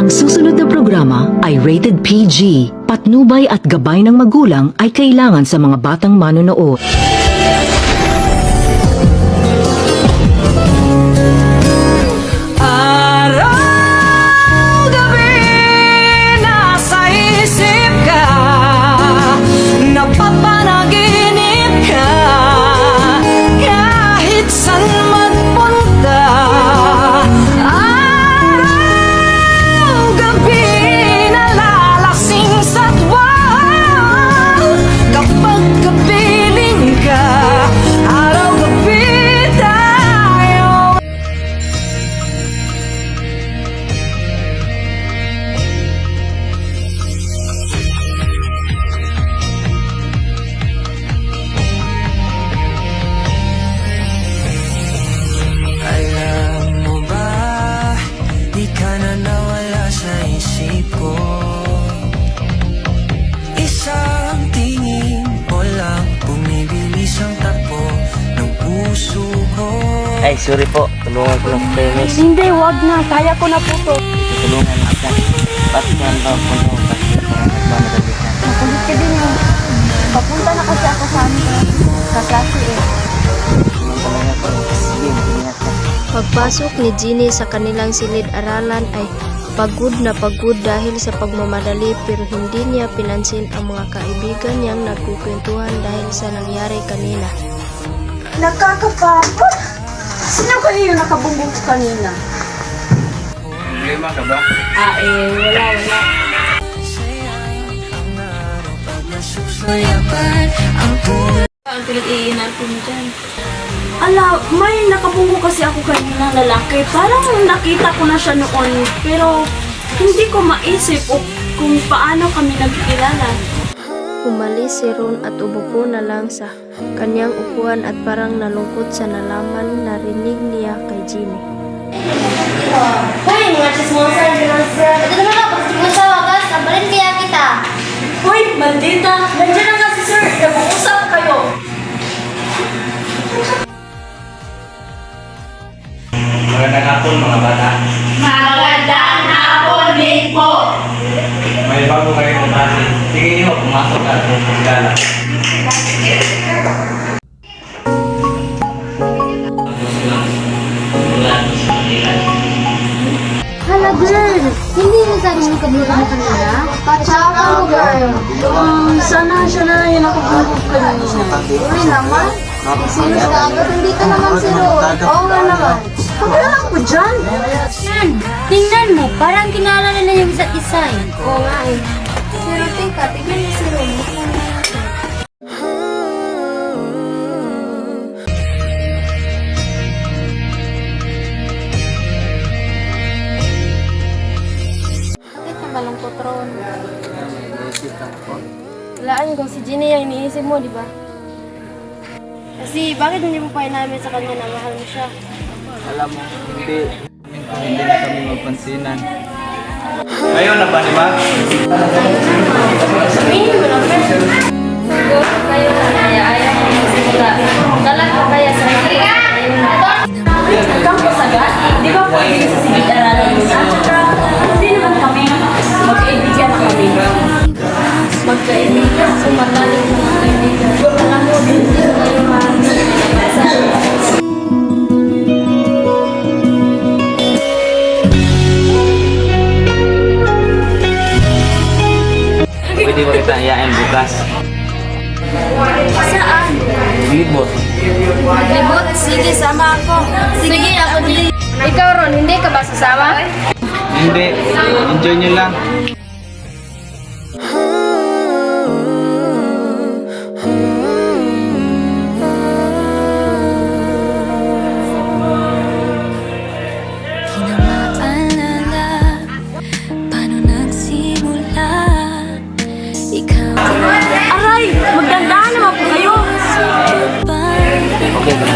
Ang susunod na programa ay rated PG. Patnubay at gabay ng magulang ay kailangan sa mga batang manonood. Araw-gabi nasa isip ka, napapanaginip ka, kahit saan magpunta. Araw-gabi nalalasing sa tuwa, kapag kapiling ka. Araw-gabi tayo. Alam mo ba, di ka na nawala sa isip ko. Isang tingin mo lang, bumibilis ang takbo ng puso ko. Ay, sorry po. Tulungan ko lang po kayo, miss. Hindi, wag na. Kaya ko na po to. Tulungan kita. Ba't yan ba po nyo? Kasi parang nagmamadali ka. Nakulit ka din yun. Papunta na kasi ako sa amin. Sa klase eh. Tulungan talaga po. Sige, ingat ka. Pagpasok ni Ginny sa kanilang silid-aralan ay pagod na pagod dahil sa pagmamadali pero hindi niya pinansin ang mga kaibigan niyang nagkukwentuhan dahil sa nangyari kanina. Nakakapagod! Sino kayo yung nakabungbong kanina? Problema ka ba? Wala. Ang pinag-iinan ko mo dyan. Ala, may nakabunggo kasi ako kanina lalaki. Parang nakita ko na siya noon. Pero hindi ko maisip kung paano kami nagkilala. Umalis si Ron at umupo na lang sa kanyang upuan at parang nalungkot sa nalaman na rinig niya kay Ginny. Hoy, mga chismosa, ito naman ako, pag mo sa wagas, sabarin kaya kita. Hoy, maldita! Nandiyan na nga si sir. Nag-uusap kayo. Magandang hapon, mga bata. Magandang hapon din po. May bago kayong klase. Sige niyo, pumasok at magkala. Hala, girl. Hindi mo sabi mo kabulutan mo kanina? Patsaka mo, girl. Sana siya na yung nakabunggo kanina. Uy naman. Isinis ka agad, hindi ka naman si Ron. Oo nga naman. Pagkala ko dyan. Yan, tingnan mo, parang kinala na yung isa't isa eh. Oo nga eh. Pero teka, tignan mo si Ron. Bakit ka malungkot, Ron? Walaan kung si Ginny yung iniisip mo, di ba? Kasi bakit hindi mo pa inamin sa kanya na mahal mo siya? Alam mo, hindi na kami magpansinan. Ngayon na ba, di ba? Sabihin mo lang, friend. Siguro kayo na ayaw mo magsimula. Dalag ko kaya sa mga Ikaw po sagad. Di ba pwede sa silid-aralan mo na? Tsaka, hindi naman kami magkaibigan na kami. magkaibigan sa mataling mga kaibigan. Alam mo, hindi kayo Pwede ba kita iyain bukas? Saan? Libot. Maglibot? Sige, sama ako. Sige, ako din. Ikaw, Ron, hindi ka ba sasama? Hindi. Enjoy nyo lang. Aray! Magdandahan naman po kayo! Okay ba?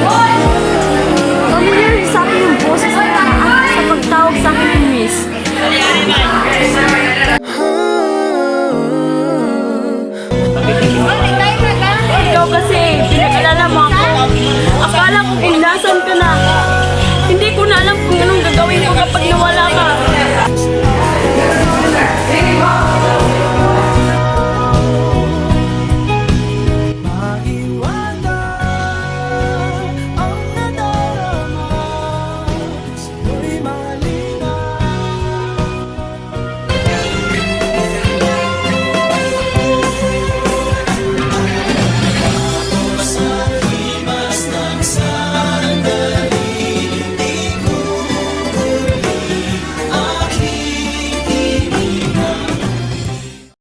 Familiar sa akin yung boses na sa pagtawag sa akin ng miss. Ikaw kasi, pinag-alala mo ako. Akala ko inlasan ka na. Hindi ko na alam kung anong gagawin ko kapag nawala